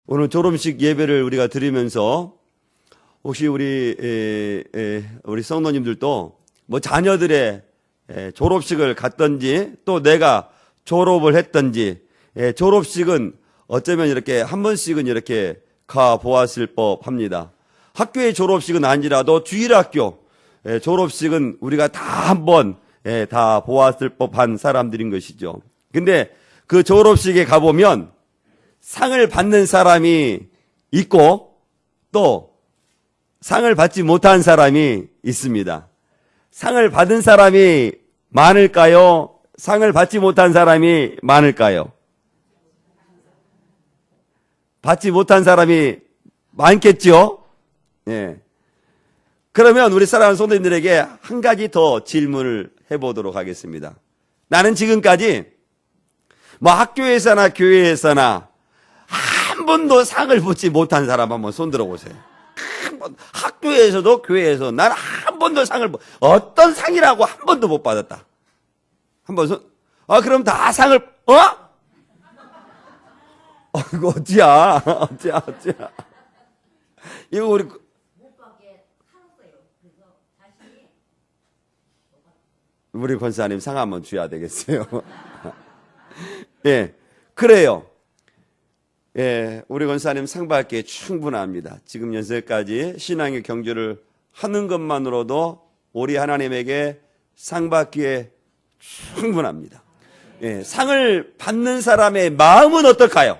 오늘 졸업식 예배를 우리가 드리면서 혹시 우리 성도님들도 뭐 자녀들의 졸업식을 갔든지 또 내가 졸업을 했든지 졸업식은 어쩌면 이렇게 한 번씩은 이렇게 가 보았을 법합니다. 학교의 졸업식은 아니라도 주일학교 졸업식은 우리가 다 한번 다 보았을 법한 사람들인 것이죠. 근데 그 졸업식에 가보면 상을 받는 사람이 있고 또 상을 받지 못한 사람이 있습니다. 상을 받은 사람이 많을까요? 상을 받지 못한 사람이 많을까요? 받지 못한 사람이 많겠죠? 예. 그러면 우리 사랑하는 성도님들에게 한 가지 더 질문을 해보도록 하겠습니다. 나는 지금까지 뭐 학교에서나 교회에서나 한 번도 상을 받지 못한 사람 한번 손 들어보세요. 한 번, 학교에서도 교회에서 난 한 번도 상을 어떤 상이라고 한 번도 못 받았다. 한 번 손. 그럼 다 상을 이거 어찌야? 어찌야? 이거 우리 못 받게 살았어요. 그래서 자신이 우리 권사님 상 한번 줘야 되겠어요. 예, 그래요. 예, 우리 권사님 상 받기에 충분합니다. 지금 연세까지 신앙의 경주를 하는 것만으로도 우리 하나님에게 상 받기에 충분합니다. 예, 상을 받는 사람의 마음은 어떨까요?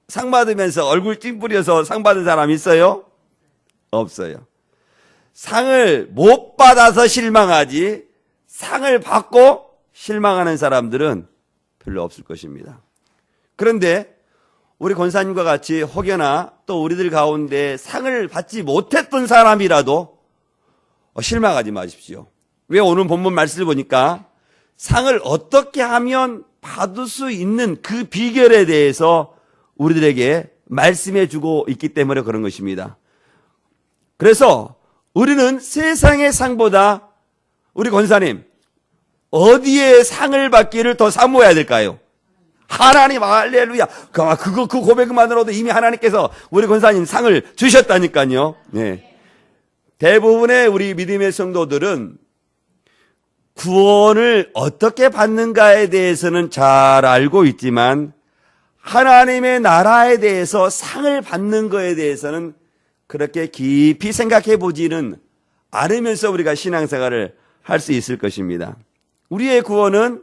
상 받으면서 얼굴 찡뿌려서 상 받은 사람 있어요? 없어요. 상을 못 받아서 실망하지 상을 받고 실망하는 사람들은 별로 없을 것입니다. 그런데 우리 권사님과 같이 혹여나 또 우리들 가운데 상을 받지 못했던 사람이라도 실망하지 마십시오. 왜 오늘 본문 말씀을 보니까 상을 어떻게 하면 받을 수 있는 그 비결에 대해서 우리들에게 말씀해 주고 있기 때문에 그런 것입니다. 그래서 우리는 세상의 상보다 우리 권사님 어디에 상을 받기를 더 사모해야 될까요? 하나님, 할렐루야. 그 고백만으로도 이미 하나님께서 우리 권사님 상을 주셨다니까요. 네. 대부분의 우리 믿음의 성도들은 구원을 어떻게 받는가에 대해서는 잘 알고 있지만 하나님의 나라에 대해서 상을 받는 것에 대해서는 그렇게 깊이 생각해 보지는 않으면서 우리가 신앙생활을 할 수 있을 것입니다. 우리의 구원은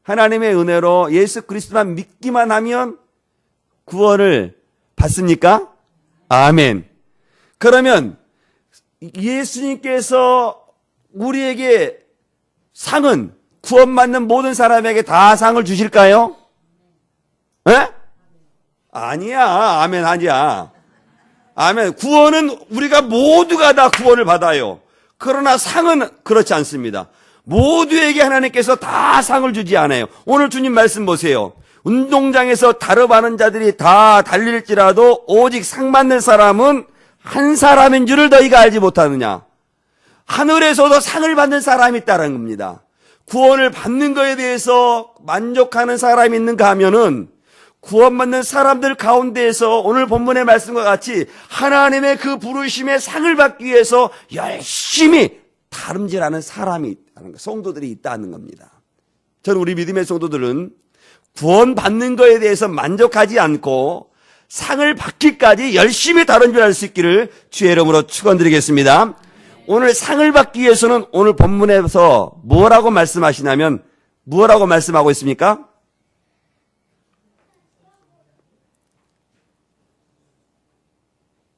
하나님의 은혜로 예수 그리스도만 믿기만 하면 구원을 받습니까? 아멘. 그러면 예수님께서 우리에게 상은 구원받는 모든 사람에게 다 상을 주실까요? 에? 아니야. 아멘 아니야. 아멘. 구원은 우리가 모두가 다 구원을 받아요. 그러나 상은 그렇지 않습니다. 모두에게 하나님께서 다 상을 주지 않아요. 오늘 주님 말씀 보세요. 운동장에서 다름하는 자들이 다 달릴지라도 오직 상 받는 사람은 한 사람인 줄을 너희가 알지 못하느냐. 하늘에서도 상을 받는 사람이 있다는 겁니다. 구원을 받는 것에 대해서 만족하는 사람이 있는가 하면은 구원받는 사람들 가운데에서 오늘 본문의 말씀과 같이 하나님의 그 부르심의 상을 받기 위해서 열심히 다름질하는 사람이 있다는 것, 성도들이 있다는 겁니다. 저는 우리 믿음의 성도들은 구원받는 것에 대해서 만족하지 않고 상을 받기까지 열심히 다름질할 수 있기를 주의 이름으로 축원드리겠습니다. 오늘 상을 받기 위해서는 오늘 본문에서 뭐라고 말씀하시냐면 뭐라고 말씀하고 있습니까?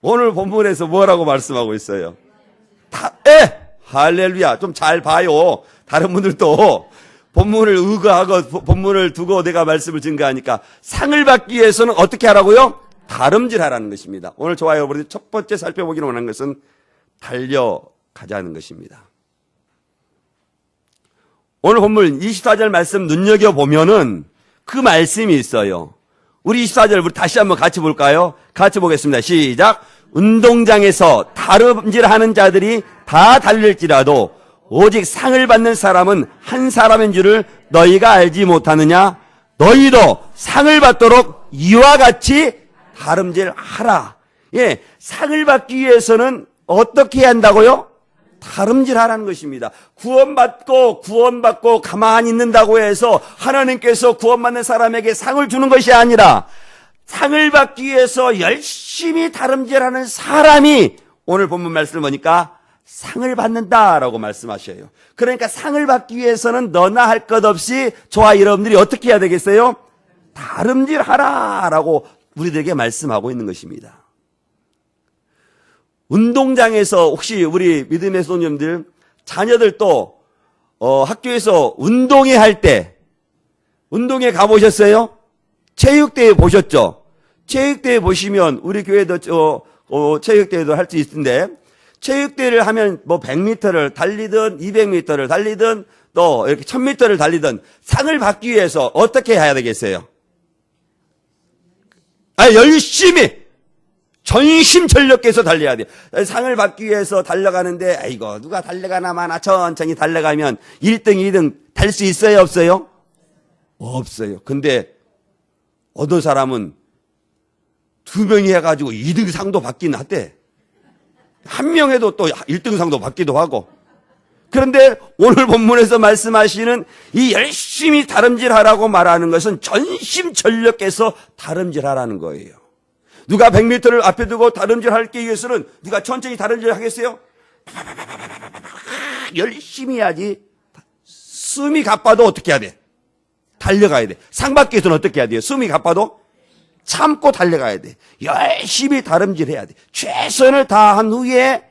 오늘 본문에서 뭐라고 말씀하고 있어요? 할렐루야. 좀 잘 봐요. 다른 분들도 본문을 의거하고 본문을 두고 내가 말씀을 증거하니까 상을 받기 위해서는 어떻게 하라고요? 다름질하라는 것입니다. 오늘 좋아요. 우리 첫 번째 살펴보기로 원하는 것은 달려가자는 것입니다. 오늘 본문 24절 말씀 눈여겨보면은 그 말씀이 있어요. 우리 24절 우리 다시 한번 같이 볼까요? 같이 보겠습니다. 시작. 운동장에서 다름질하는 자들이 다 달릴지라도 오직 상을 받는 사람은 한 사람인 줄을 너희가 알지 못하느냐? 너희도 상을 받도록 이와 같이 다름질하라. 예, 상을 받기 위해서는 어떻게 해야 한다고요? 다름질하라는 것입니다. 구원받고 가만히 있는다고 해서 하나님께서 구원받는 사람에게 상을 주는 것이 아니라 상을 받기 위해서 열심히 다름질하는 사람이 오늘 본문 말씀을 보니까 상을 받는다라고 말씀하셔요. 그러니까 상을 받기 위해서는 너나 할 것 없이 저와 여러분들이 어떻게 해야 되겠어요? 다름질하라라고 우리들에게 말씀하고 있는 것입니다. 운동장에서 혹시 우리 믿음의 소년들 자녀들도 학교에서 운동회 할 때 운동회 가보셨어요? 체육대회 보셨죠? 체육대회 보시면 우리 교회도 체육대회도 할 수 있는데 체육대회를 하면 뭐 100m를 달리든 200m를 달리든 또 이렇게 1000m를 달리든 상을 받기 위해서 어떻게 해야 되겠어요? 열심히 전심전력해서 달려야 돼요. 상을 받기 위해서 달려가는데 아이고 누가 달려가나 마나 천천히 달려가면 1등, 2등 달 수 있어요? 없어요? 없어요. 근데 어떤 사람은 2명이 해가지고 2등 상도 받긴 하대. 1명 해도 또 1등 상도 받기도 하고. 그런데 오늘 본문에서 말씀하시는 이 열심히 다름질하라고 말하는 것은 전심전력해서 다름질하라는 거예요. 누가 100m를 앞에 두고 다름질하기 위해서는 누가 천천히 다름질 하겠어요? 열심히 해야지. 숨이 가빠도 어떻게 해야 돼? 달려가야 돼. 상 받기 위해서는 어떻게 해야 돼요? 숨이 가빠도 참고 달려가야 돼. 열심히 다름질해야 돼. 최선을 다한 후에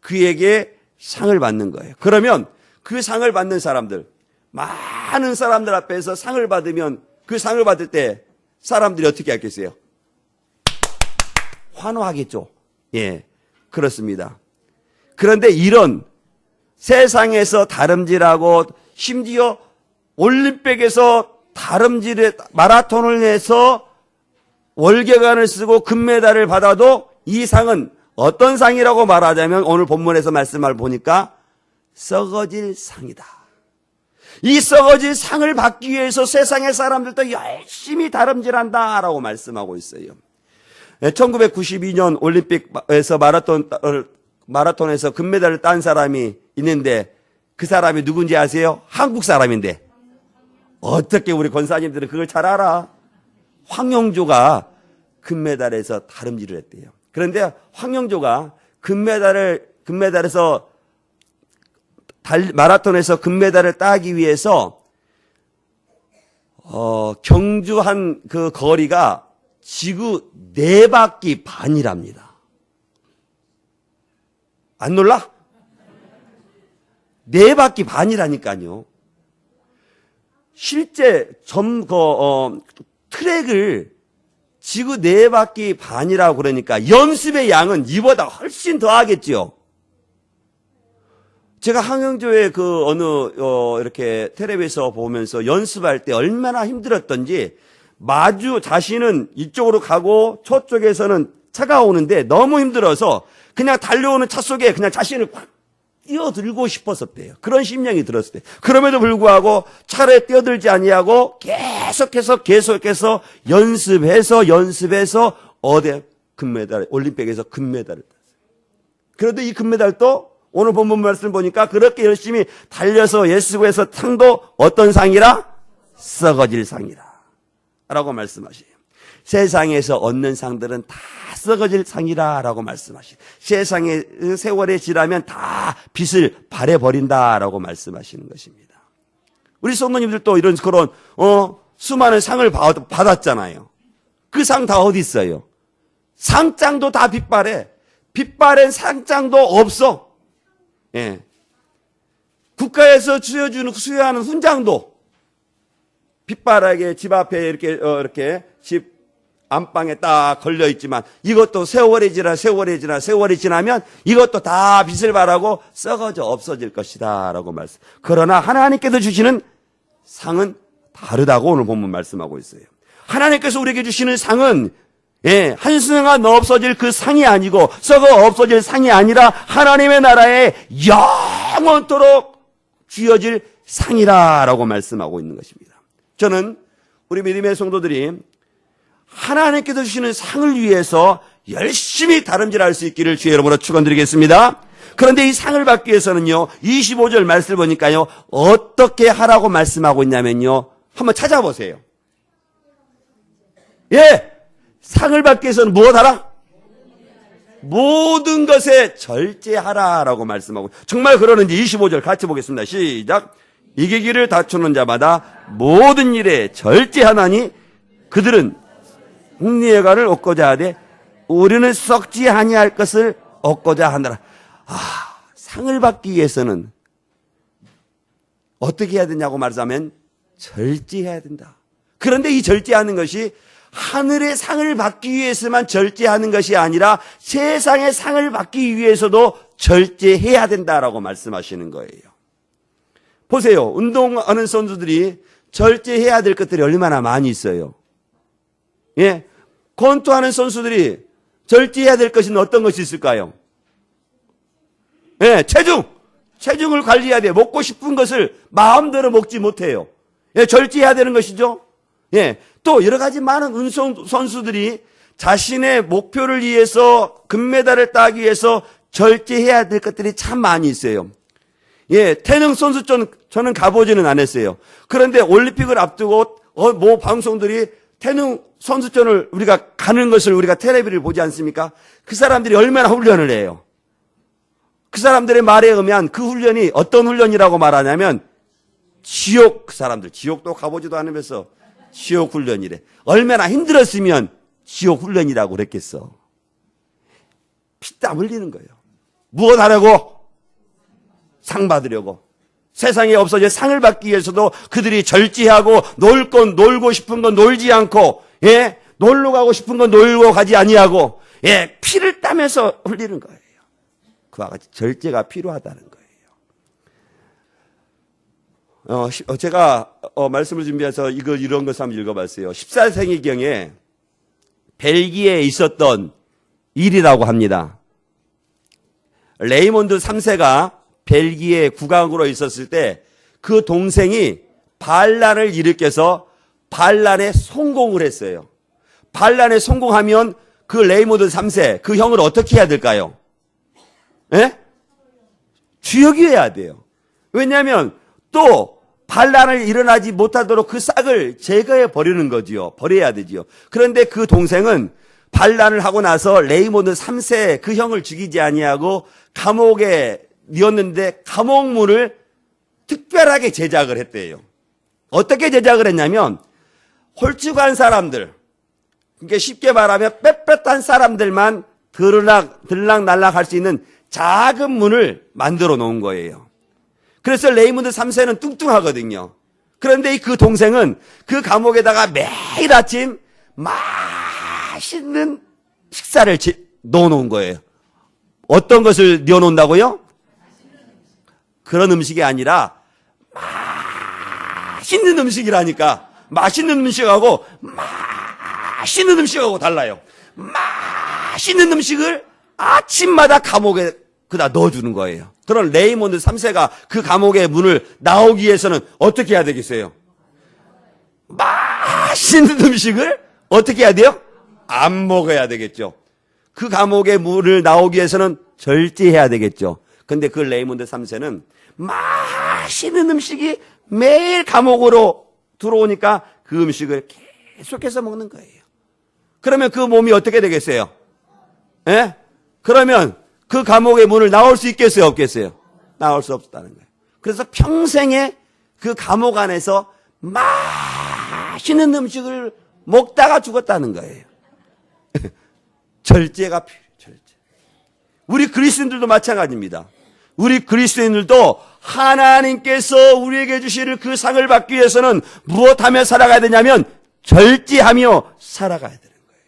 그에게 상을 받는 거예요. 그러면 그 상을 받는 사람들, 많은 사람들 앞에서 상을 받으면 그 상을 받을 때 사람들이 어떻게 하겠어요? 환호하겠죠. 예, 그렇습니다. 그런데 이런 세상에서 다름질하고 심지어 올림픽에서 마라톤을 해서 월계관을 쓰고 금메달을 받아도 이 상은 어떤 상이라고 말하자면 오늘 본문에서 말씀을 보니까 썩어질 상이다. 이 썩어질 상을 받기 위해서 세상의 사람들도 열심히 다름질한다라고 말씀하고 있어요. 1992년 올림픽에서 마라톤에서 금메달을 딴 사람이 있는데 그 사람이 누군지 아세요? 한국 사람인데 어떻게 우리 권사님들은 그걸 잘 알아? 황영조가 금메달에서 다름질을 했대요. 그런데 황영조가 마라톤에서 금메달을 따기 위해서 경주한 그 거리가 지구 4바퀴 반이랍니다. 안 놀라? 4바퀴 반이라니까요. 실제 트랙을 지구 4바퀴 반이라고 그러니까 연습의 양은 이보다 훨씬 더 하겠죠. 제가 황영조의 이렇게 텔레비에서 보면서 연습할 때 얼마나 힘들었던지 자신은 이쪽으로 가고 저쪽에서는 차가 오는데 너무 힘들어서 그냥 달려오는 차 속에 그냥 자신을 확 뛰어들고 싶었었대요. 그런 심령이 들었을 때. 그럼에도 불구하고 차에 뛰어들지 아니하고 계속해서 연습해서 올림픽에서 금메달을 땄어요. 그런데 이 금메달도 오늘 본문 말씀 보니까 그렇게 열심히 달려서 예수구에서 상도 어떤 상이라? 썩어질 상이라. 라고 말씀하시요. 세상에서 얻는 상들은 다 썩어질 상이라 라고 말씀하시요. 세상의 세월에 지나면 다 빛을 발해버린다 라고 말씀하시는 것입니다. 우리 성도님들도 그런 수많은 상을 받았잖아요. 그 상 다 어디 있어요? 상장도 다 빛발해. 빛발엔 상장도 없어. 예. 국가에서 수여하는 훈장도 빛바라게 집 앞에 이렇게 집 안방에 딱 걸려 있지만 이것도 세월이 지나면 이것도 다 빛을 발하고 썩어져 없어질 것이다 라고 말씀. 그러나 하나님께서 주시는 상은 다르다고 오늘 본문 말씀하고 있어요. 하나님께서 우리에게 주시는 상은 한순간 없어질 그 상이 아니고 썩어 없어질 상이 아니라 하나님의 나라에 영원토록 주어질 상이라라고 말씀하고 있는 것입니다. 저는 우리 믿음의 성도들이 하나님께서 주시는 상을 위해서 열심히 다름질할 수 있기를 주의 이름으로 축원드리겠습니다. 그런데 이 상을 받기 위해서는요, 25절 말씀을 보니까요, 어떻게 하라고 말씀하고 있냐면요, 한번 찾아보세요. 예! 상을 받기 위해서는 무엇하라? 모든 것에 절제하라라고 말씀하고, 정말 그러는지 25절 같이 보겠습니다. 시작. 이기기를 다투는 자마다 모든 일에 절제하나니 그들은 승리의 관을 얻고자 하되 우리는 썩지 아니할 것을 얻고자 하느라. 상을 받기 위해서는 어떻게 해야 되냐고 말하자면 절제해야 된다. 그런데 이 절제하는 것이 하늘의 상을 받기 위해서만 절제하는 것이 아니라 세상의 상을 받기 위해서도 절제해야 된다라고 말씀하시는 거예요. 보세요. 운동하는 선수들이 절제해야 될 것들이 얼마나 많이 있어요. 예, 권투하는 선수들이 절제해야 될 것은 어떤 것이 있을까요? 예, 체중을 관리해야 돼요. 먹고 싶은 것을 마음대로 먹지 못해요. 예, 절제해야 되는 것이죠. 예, 또 여러 가지 많은 운동 선수들이 자신의 목표를 위해서 금메달을 따기 위해서 절제해야 될 것들이 참 많이 있어요. 예, 태능 선수촌 저는 가보지는 않았어요. 그런데 올림픽을 앞두고 모 방송들이 태능 선수촌을 우리가 가는 것을 우리가 텔레비를 보지 않습니까? 그 사람들이 얼마나 훈련을 해요. 그 사람들의 말에 의하면 그 훈련이 어떤 훈련이라고 말하냐면 지옥, 그 사람들 지옥도 가보지도 않으면서 지옥 훈련이래. 얼마나 힘들었으면 지옥 훈련이라고 그랬겠어. 피땀 흘리는 거예요. 무엇 하려고? 상 받으려고. 세상에 없어질 상을 받기 위해서도 그들이 절제하고 놀 건 놀고 싶은 건 놀지 않고, 예, 놀러 가고 싶은 건 놀고 가지 아니하고, 예, 피를 땀에서 흘리는 거예요. 그와 같이 절제가 필요하다는 거예요. 제가 말씀을 준비해서 이런 것을 한번 읽어봤어요. 14세기경에 벨기에에 있었던 일이라고 합니다. 레이몬드 3세가 벨기에 국왕으로 있었을 때 그 동생이 반란을 일으켜서 반란에 성공을 했어요. 반란에 성공하면 그 레이몬드 3세, 그 형을 어떻게 해야 될까요? 예? 쥐어귀해야 돼요. 왜냐하면 또 반란을 일어나지 못하도록 그 싹을 제거해 버리는 거지요. 버려야 되지요. 그런데 그 동생은 반란을 하고 나서 레이몬드 3세 그 형을 죽이지 아니하고 감옥에 넣었는데 감옥문을 특별하게 제작을 했대요. 어떻게 제작을 했냐면 홀쭉한 사람들, 그러니까 쉽게 말하면 뻣뻣한 사람들만 들락날락 할 수 있는 작은 문을 만들어 놓은 거예요. 그래서 레이몬드 3세는 뚱뚱하거든요. 그런데 그 동생은 그 감옥에다가 매일 아침 맛있는 식사를 넣어놓은 거예요. 어떤 것을 넣어놓는다고요? 그런 음식이 아니라 맛있는 음식이라니까. 맛있는 음식하고 맛있는 음식하고 달라요. 맛있는 음식을 아침마다 감옥에 그다 넣어주는 거예요. 그런 레이몬드 3세가 그 감옥의 문을 나오기 위해서는 어떻게 해야 되겠어요? 맛있는 음식을 어떻게 해야 돼요? 안 먹어야 되겠죠. 그 감옥의 문을 나오기 위해서는 절제해야 되겠죠. 근데 그 레이몬드 3세는 맛있는 음식이 매일 감옥으로 들어오니까 그 음식을 계속해서 먹는 거예요. 그러면 그 몸이 어떻게 되겠어요? 예? 그러면 그 감옥의 문을 나올 수 있겠어요? 없겠어요? 나올 수 없다는 거예요. 그래서 평생에 그 감옥 안에서 맛있는 음식을 먹다가 죽었다는 거예요. 절제가 필요해요. 절제. 우리 그리스도인들도 마찬가지입니다. 우리 그리스도인들도 하나님께서 우리에게 주실 그 상을 받기 위해서는 무엇하며 살아가야 되냐면 절제하며 살아가야 되는 거예요.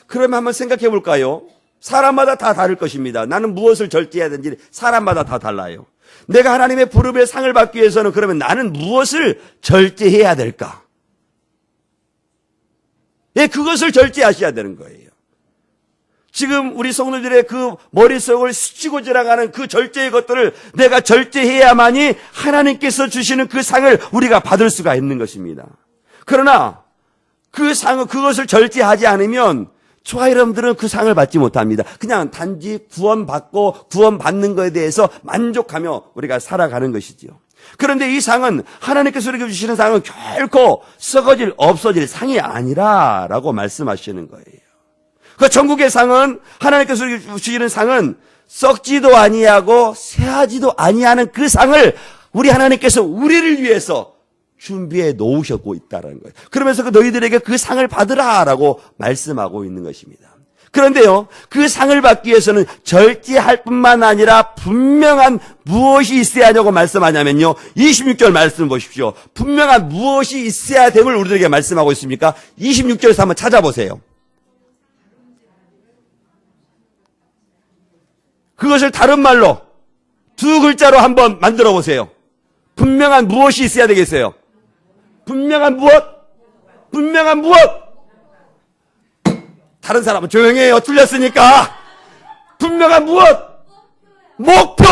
그러면 한번 생각해 볼까요? 사람마다 다 다를 것입니다. 나는 무엇을 절제해야 되는지 사람마다 다 달라요. 내가 하나님의 부름의 상을 받기 위해서는 그러면 나는 무엇을 절제해야 될까? 예, 그것을 절제하셔야 되는 거예요. 지금 우리 성도들의 그 머릿속을 스치고 지나가는 그 절제의 것들을 내가 절제해야만이 하나님께서 주시는 그 상을 우리가 받을 수가 있는 것입니다. 그러나 그 상은 그것을 절제하지 않으면 저와 여러분들은 그 상을 받지 못합니다. 그냥 단지 구원받고 구원받는 것에 대해서 만족하며 우리가 살아가는 것이지요. 그런데 이 상은 하나님께서 우리에게 주시는 상은 결코 썩어질 없어질 상이 아니라라고 말씀하시는 거예요. 그 전국의 상은 하나님께서 우리에게 주시는 상은 썩지도 아니하고 쇠하지도 아니하는 그 상을 우리 하나님께서 우리를 위해서 준비해 놓으셨고 있다는 거예요. 그러면서 그 너희들에게 그 상을 받으라라고 말씀하고 있는 것입니다. 그런데요, 그 상을 받기 위해서는 절제할 뿐만 아니라 분명한 무엇이 있어야 하냐고 말씀하냐면요, 26절 말씀 보십시오. 분명한 무엇이 있어야 됨을 우리들에게 말씀하고 있습니까? 26절에서 한번 찾아보세요. 그것을 다른 말로 두 글자로 한번 만들어 보세요. 분명한 무엇이 있어야 되겠어요? 분명한 무엇? 분명한 무엇? 다른 사람은 조용히 해요. 틀렸으니까. 분명한 무엇? 목표.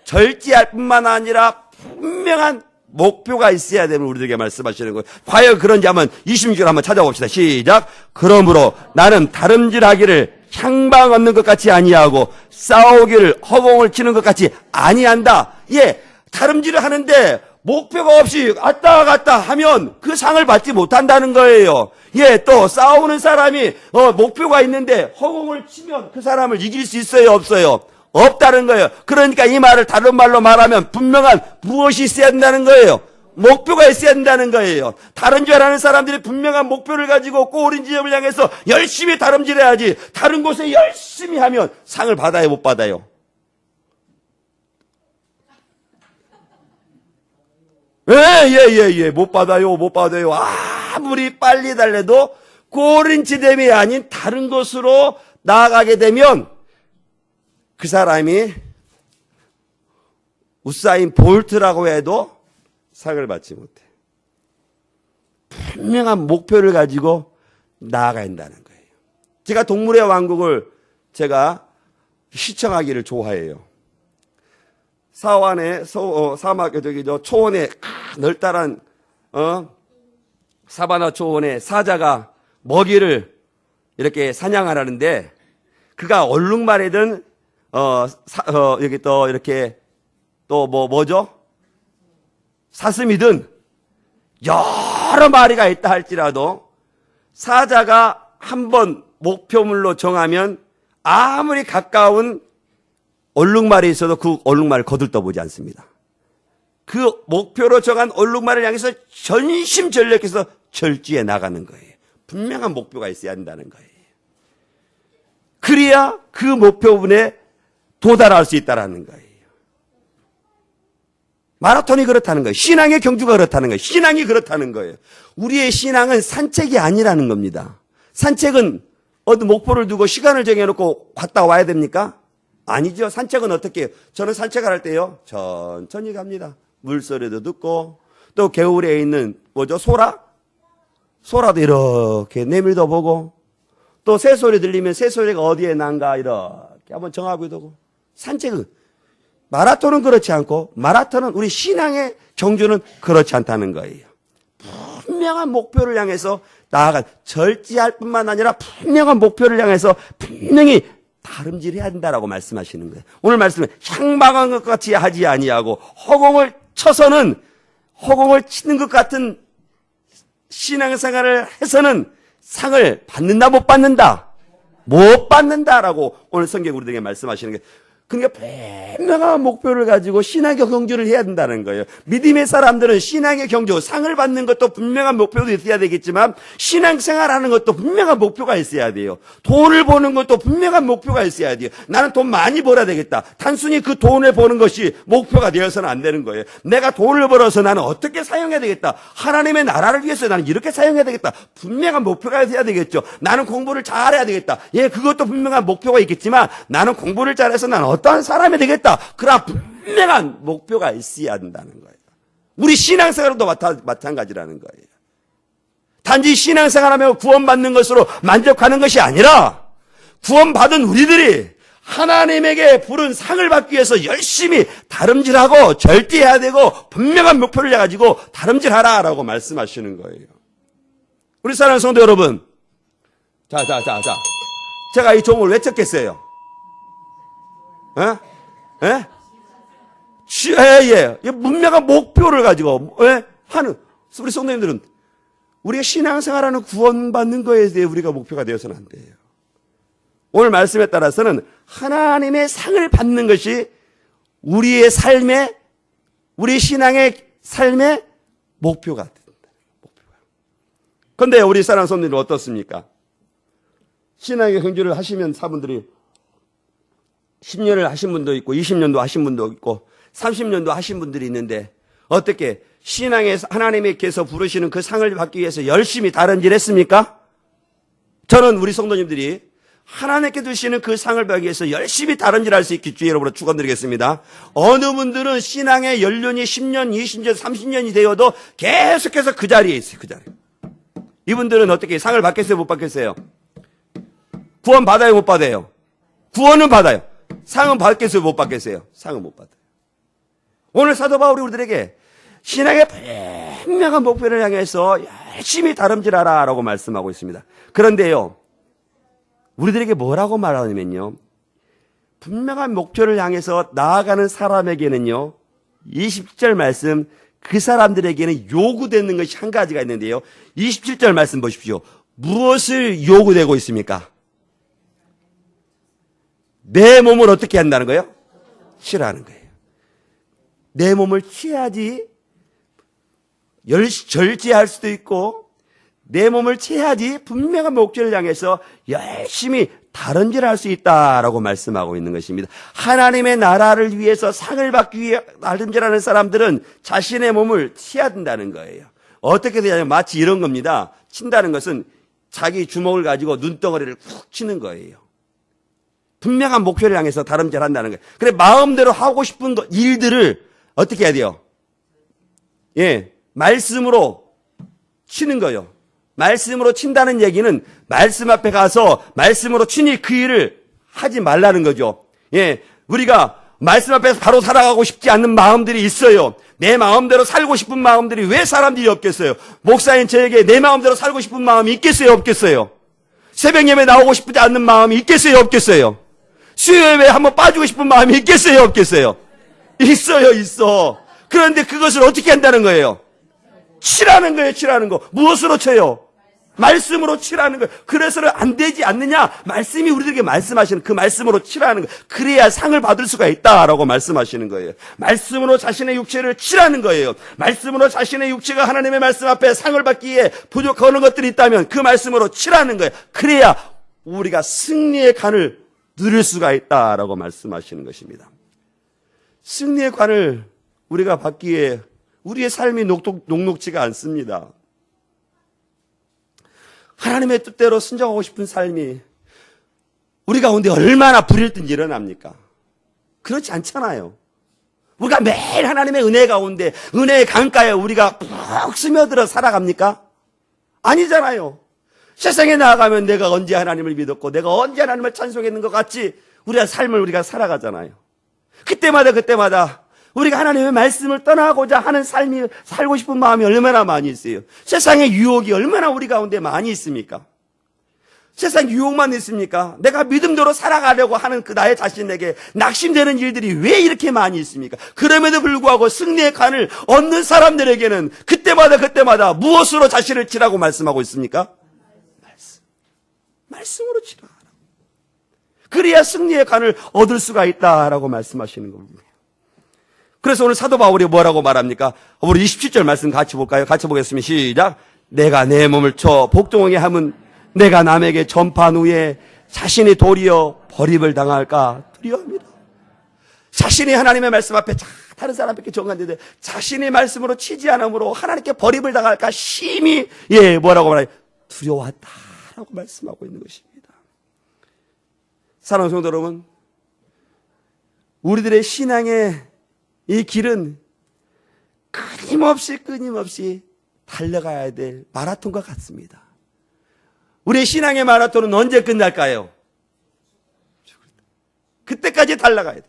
절제할 뿐만 아니라 분명한 목표가 있어야 됨을 우리들에게 말씀하시는 거예요. 과연 그런지 한번 26절 한번 찾아봅시다. 시작. 그러므로 나는 다름질하기를 향방 얻는 것 같이 아니하고 싸우기를 허공을 치는 것 같이 아니한다. 예, 다름질을 하는데 목표가 없이 왔다 갔다 하면 그 상을 받지 못한다는 거예요. 예, 또 싸우는 사람이 목표가 있는데 허공을 치면 그 사람을 이길 수 있어요, 없어요? 없다는 거예요. 그러니까 이 말을 다른 말로 말하면 분명한 무엇이 있어야 된다는 거예요. 목표가 있어야 된다는 거예요. 다름질하는 사람들이 분명한 목표를 가지고 꼬린 지점을 향해서 열심히 다름질해야지, 다른 곳에 열심히 하면 상을 받아요, 못 받아요? 예, 못 받아요, 못 받아요. 아무리 빨리 달래도 꼬린 지점이 아닌 다른 곳으로 나아가게 되면 그 사람이 우사인 볼트라고 해도 상을 받지 못해. 분명한 목표를 가지고 나아가야 한다는 거예요. 제가 동물의 왕국을 제가 시청하기를 좋아해요. 사원에 사막 초원에 넓다란 사바나 초원에 사자가 먹이를 이렇게 사냥하라는데 그가 얼룩말이든 여기 또 이렇게 또 뭐죠? 사슴이든 여러 마리가 있다 할지라도 사자가 한번 목표물로 정하면 아무리 가까운 얼룩말이 있어도 그 얼룩말을 거들떠보지 않습니다. 그 목표로 정한 얼룩말을 향해서 전심전력해서 절지해 나가는 거예요. 분명한 목표가 있어야 한다는 거예요. 그래야 그 목표분에 도달할 수 있다는 거예요. 마라톤이 그렇다는 거예요. 신앙의 경주가 그렇다는 거예요. 신앙이 그렇다는 거예요. 우리의 신앙은 산책이 아니라는 겁니다. 산책은 어떤 목표를 두고 시간을 정해놓고 갔다 와야 됩니까? 아니죠. 산책은 어떻게 해요? 저는 산책을 할 때요, 천천히 갑니다. 물소리도 듣고, 또 겨울에 있는, 소라도 이렇게 내밀도 보고, 또 새소리 들리면 새소리가 어디에 난가, 이렇게 한번 정하고 두고. 산책은, 마라톤은 그렇지 않고, 마라톤은 우리 신앙의 경주는 그렇지 않다는 거예요. 분명한 목표를 향해서 나아간, 절제할 뿐만 아니라 분명한 목표를 향해서 분명히 다름질해야 한다라고 말씀하시는 거예요. 오늘 말씀은 향방한 것 같이 하지 아니하고 허공을 쳐서는 허공을 치는 것 같은 신앙생활을 해서는 상을 받는다 못 받는다? 못 받는다라고 오늘 성경 우리들에게 말씀하시는 거예요. 그러니까 분명한 목표를 가지고 신앙의 경주를 해야 된다는 거예요. 믿음의 사람들은 신앙의 경주, 상을 받는 것도 분명한 목표도 있어야 되겠지만 신앙생활하는 것도 분명한 목표가 있어야 돼요. 돈을 버는 것도 분명한 목표가 있어야 돼요. 나는 돈 많이 벌어야 되겠다. 단순히 그 돈을 버는 것이 목표가 되어서는 안 되는 거예요. 내가 돈을 벌어서 나는 어떻게 사용해야 되겠다. 하나님의 나라를 위해서 나는 이렇게 사용해야 되겠다. 분명한 목표가 있어야 되겠죠. 나는 공부를 잘해야 되겠다. 예, 그것도 분명한 목표가 있겠지만 나는 공부를 잘해서 나는 어떠한 사람이 되겠다. 그러나 분명한 목표가 있어야 한다는 거예요. 우리 신앙생활도 마찬가지라는 거예요. 단지 신앙생활하며 구원받는 것으로 만족하는 것이 아니라 구원받은 우리들이 하나님에게 부른 상을 받기 위해서 열심히 다름질하고 절제해야 되고 분명한 목표를 가지고 다름질하라라고 말씀하시는 거예요. 우리 사랑하는 성도 여러분, 자. 제가 이 종을 왜 쳤겠어요? 예. 분명한 목표를 가지고, 하는, 우리 성도님들은 우리가 신앙생활하는 구원받는 거에 대해 우리가 목표가 되어서는 안 돼요. 오늘 말씀에 따라서는 하나님의 상을 받는 것이 우리의 삶의, 우리 신앙의 삶의 목표가 된다. 그런데 우리 사랑하는 성도님들 어떻습니까? 신앙의 경주를 하시면 사분들이 10년을 하신 분도 있고 20년도 하신 분도 있고 30년도 하신 분들이 있는데 어떻게 신앙에 하나님께서 부르시는 그 상을 받기 위해서 열심히 다른질 했습니까? 저는 우리 성도님들이 하나님께 주시는 그 상을 받기 위해서 열심히 다른질 할 수 있기 주의 이름으로 축원드리겠습니다. 어느 분들은 신앙의 연륜이 10년, 20년, 30년이 되어도 계속해서 그 자리에 있어요. 그 자리에. 이분들은 어떻게 상을 받겠어요? 못 받겠어요? 구원 받아요? 못 받아요? 구원은 받아요. 상은 받겠어요? 못 받겠어요? 상은 못 받아요. 오늘 사도 바울이 우리들에게 신앙의 분명한 목표를 향해서 열심히 다름질하라 라고 말씀하고 있습니다. 그런데요, 우리들에게 뭐라고 말하냐면요, 분명한 목표를 향해서 나아가는 사람에게는요, 27절 말씀, 그 사람들에게는 요구되는 것이 한 가지가 있는데요, 27절 말씀 보십시오. 무엇을 요구되고 있습니까? 내 몸을 어떻게 한다는 거예요? 치라는 거예요. 내 몸을 치야지 절제할 수도 있고 내 몸을 치야지 분명한 목표를 향해서 열심히 다른질할 수 있다라고 말씀하고 있는 것입니다. 하나님의 나라를 위해서 상을 받기 위해 다른질하는 사람들은 자신의 몸을 치야 된다는 거예요. 어떻게 되냐면 마치 이런 겁니다. 친다는 것은 자기 주먹을 가지고 눈덩어리를 쿡 치는 거예요. 분명한 목표를 향해서 다름질한다는 거예요. 그래 마음대로 하고 싶은 일들을 어떻게 해야 돼요? 예, 말씀으로 치는 거예요. 말씀으로 친다는 얘기는 말씀 앞에 가서 말씀으로 치니 그 일을 하지 말라는 거죠. 예, 우리가 말씀 앞에서 바로 살아가고 싶지 않는 마음들이 있어요. 내 마음대로 살고 싶은 마음들이 왜 사람들이 없겠어요? 목사인 저에게 내 마음대로 살고 싶은 마음이 있겠어요? 없겠어요? 새벽 예배 나오고 싶지 않는 마음이 있겠어요? 없겠어요? 수요 예배에 한번 빠지고 싶은 마음이 있겠어요? 없겠어요? 있어요, 있어. 그런데 그것을 어떻게 한다는 거예요? 치라는 거예요, 치라는 거. 무엇으로 쳐요? 말씀으로 치라는 거예요. 그래서는 안 되지 않느냐? 말씀이 우리들에게 말씀하시는 그 말씀으로 치라는 거예요. 그래야 상을 받을 수가 있다라고 말씀하시는 거예요. 말씀으로 자신의 육체를 치라는 거예요. 말씀으로 자신의 육체가 하나님의 말씀 앞에 상을 받기에 부족하는 것들이 있다면 그 말씀으로 치라는 거예요. 그래야 우리가 승리의 간을 누릴 수가 있다라고 말씀하시는 것입니다. 승리의 관을 우리가 받기에 우리의 삶이 녹록지가 않습니다. 하나님의 뜻대로 순종하고 싶은 삶이 우리 가운데 얼마나 불일듯 일어납니까? 그렇지 않잖아요. 우리가 매일 하나님의 은혜 가운데 은혜의 강가에 우리가 푹 스며들어 살아갑니까? 아니잖아요. 세상에 나아가면 내가 언제 하나님을 믿었고 내가 언제 하나님을 찬송했는 것 같이 우리가 삶을 우리가 살아가잖아요. 그때마다 우리가 하나님의 말씀을 떠나고자 하는 삶이 살고 싶은 마음이 얼마나 많이 있어요. 세상의 유혹이 얼마나 우리 가운데 많이 있습니까? 세상 유혹만 있습니까? 내가 믿음대로 살아가려고 하는 그 나의 자신에게 낙심되는 일들이 왜 이렇게 많이 있습니까? 그럼에도 불구하고 승리의 간을 얻는 사람들에게는 그때마다 무엇으로 자신을 치라고 말씀하고 있습니까? 말씀으로 치라. 그래야 승리의 간을 얻을 수가 있다라고 말씀하시는 겁니다. 그래서 오늘 사도 바울이 뭐라고 말합니까? 우리 27절 말씀 같이 볼까요? 같이 보겠습니다. 시작. 내가 내 몸을 쳐 복종하게 하면 내가 남에게 전파한 후에 자신이 도리어 버림을 당할까 두려워합니다. 자신이 하나님의 말씀 앞에 다른 사람에게 정한데 자신의 말씀으로 치지 않으므로 하나님께 버림을 당할까 심히 뭐라고 말해요? 두려워하다라고 말씀하고 있는 것입니다. 사랑하는 성도 여러분, 우리들의 신앙의 이 길은 끊임없이 달려가야 될 마라톤과 같습니다. 우리의 신앙의 마라톤은 언제 끝날까요? 그때까지 달려가야 돼.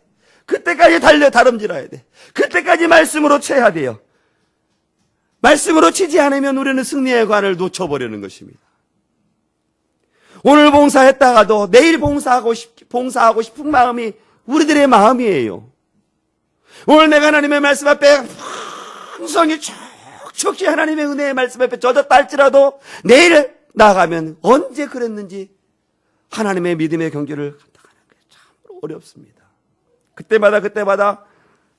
그때까지 다름질해야 돼. 그때까지 말씀으로 쳐야 돼요. 말씀으로 치지 않으면 우리는 승리의 관을 놓쳐버리는 것입니다. 오늘 봉사했다가도 내일 봉사하고 싶은 마음이 우리들의 마음이에요. 오늘 내가 하나님의 말씀 앞에 풍성히 촉촉히 하나님의 은혜의 말씀 앞에 젖었다 할지라도 내일 나가면 언제 그랬는지 하나님의 믿음의 경계를 감당하는 게 참 어렵습니다. 그때마다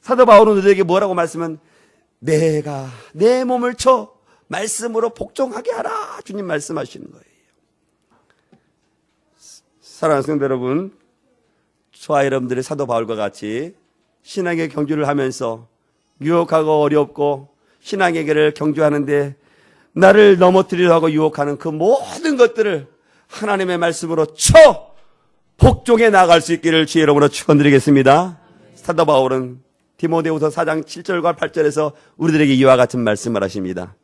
사도 바울은 우리에게 뭐라고 말씀은 내가 내 몸을 쳐 말씀으로 복종하게 하라 주님 말씀하시는 거예요. 사랑하는 성도 여러분, 저와 여러분들이 사도 바울과 같이 신앙의 경주를 하면서 유혹하고 어렵고 신앙의 길을 경주하는데 나를 넘어뜨리려 하고 유혹하는 그 모든 것들을 하나님의 말씀으로 쳐 복종해 나갈 수 있기를 주의 이름으로 축원드리겠습니다. 사도 바울은 디모데후서 4장 7절과 8절에서 우리들에게 이와 같은 말씀을 하십니다.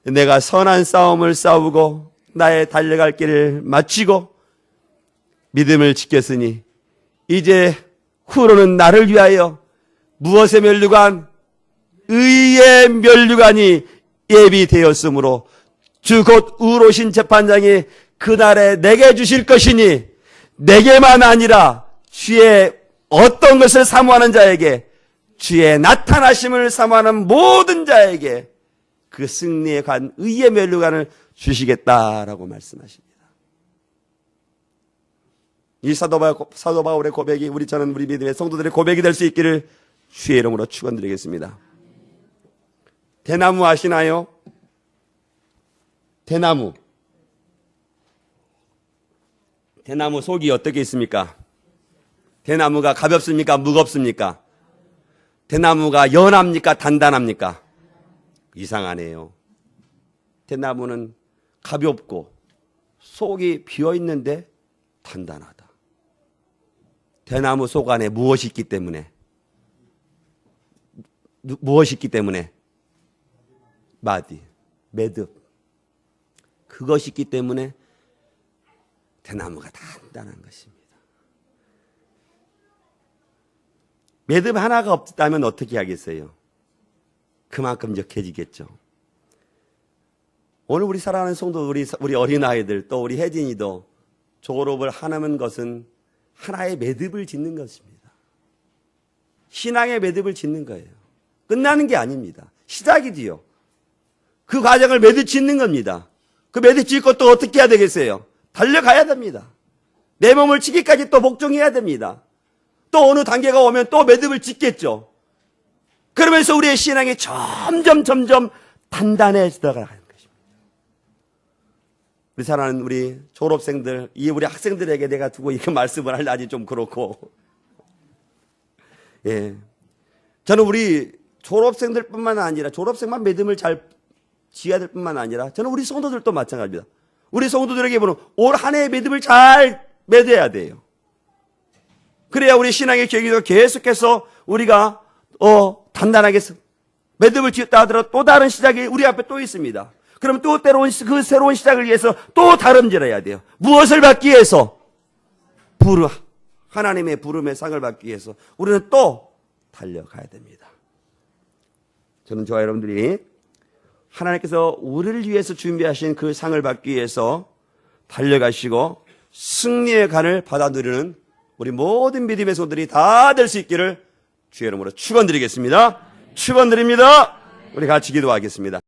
내가 선한 싸움을 싸우고 나의 달려갈 길을 마치고 믿음을 지켰으니 이제 후로는 나를 위하여 무엇의 면류관? 의의 면류관이 예비되었으므로 주 곧 의로우신 재판장이 그날에 내게 주실 것이니 내게만 아니라 주의 어떤 것을 사모하는 자에게 주의 나타나심을 사모하는 모든 자에게 그 승리의 관, 의의 면류관을 주시겠다라고 말씀하십니다. 이 사도 바울의 고백이 저는 우리 믿음의 성도들의 고백이 될 수 있기를 주의 이름으로 축원드리겠습니다. 대나무 아시나요? 대나무 속이 어떻게 있습니까? 대나무가 가볍습니까? 무겁습니까? 대나무가 연합니까? 단단합니까? 이상하네요. 대나무는 가볍고 속이 비어있는데 단단하다. 대나무 속 안에 무엇이 있기 때문에? 매듭. 그것이 있기 때문에 대나무가 단단한 것입니다. 매듭 하나가 없다면 어떻게 하겠어요? 그만큼 역해지겠죠. 오늘 우리 사랑하는 성도, 우리 어린아이들, 또 우리 혜진이도 졸업을 하는 것은 하나의 매듭을 짓는 것입니다. 신앙의 매듭을 짓는 거예요. 끝나는 게 아닙니다. 시작이지요. 그 과정을 매듭 짓는 겁니다. 그 매듭 짓고 또 어떻게 해야 되겠어요? 달려가야 됩니다. 내 몸을 치기까지 또 복종해야 됩니다. 또 어느 단계가 오면 또 매듭을 짓겠죠. 그러면서 우리의 신앙이 점점 단단해져 가는 것입니다. 우리 사랑하는 우리 졸업생들, 우리 학생들에게 내가 두고 이렇게 말씀을 하려니 좀 그렇고, 예. 저는 우리 졸업생들뿐만 아니라 졸업생만 매듭을 잘 지어야 될 뿐만 아니라 저는 우리 성도들도 마찬가지입니다. 우리 성도들에게 보는 올 한 해의 매듭을 잘 맺어야 돼요. 그래야 우리 신앙의 계기도 계속해서 우리가 단단하게 매듭을 지었다 하더라도 또 다른 시작이 우리 앞에 또 있습니다. 그럼 또 때로운 그 새로운 시작을 위해서 또 다름질해야 돼요. 무엇을 받기 위해서? 하나님의 부름의 상을 받기 위해서 우리는 또 달려가야 됩니다. 저는 저와 여러분들이 하나님께서 우리를 위해서 준비하신 그 상을 받기 위해서 달려가시고 승리의 간을 받아 누리는 우리 모든 믿음의 소들이 다 될 수 있기를 주의 이름으로 축원드리겠습니다. 축원드립니다. 우리 같이 기도하겠습니다.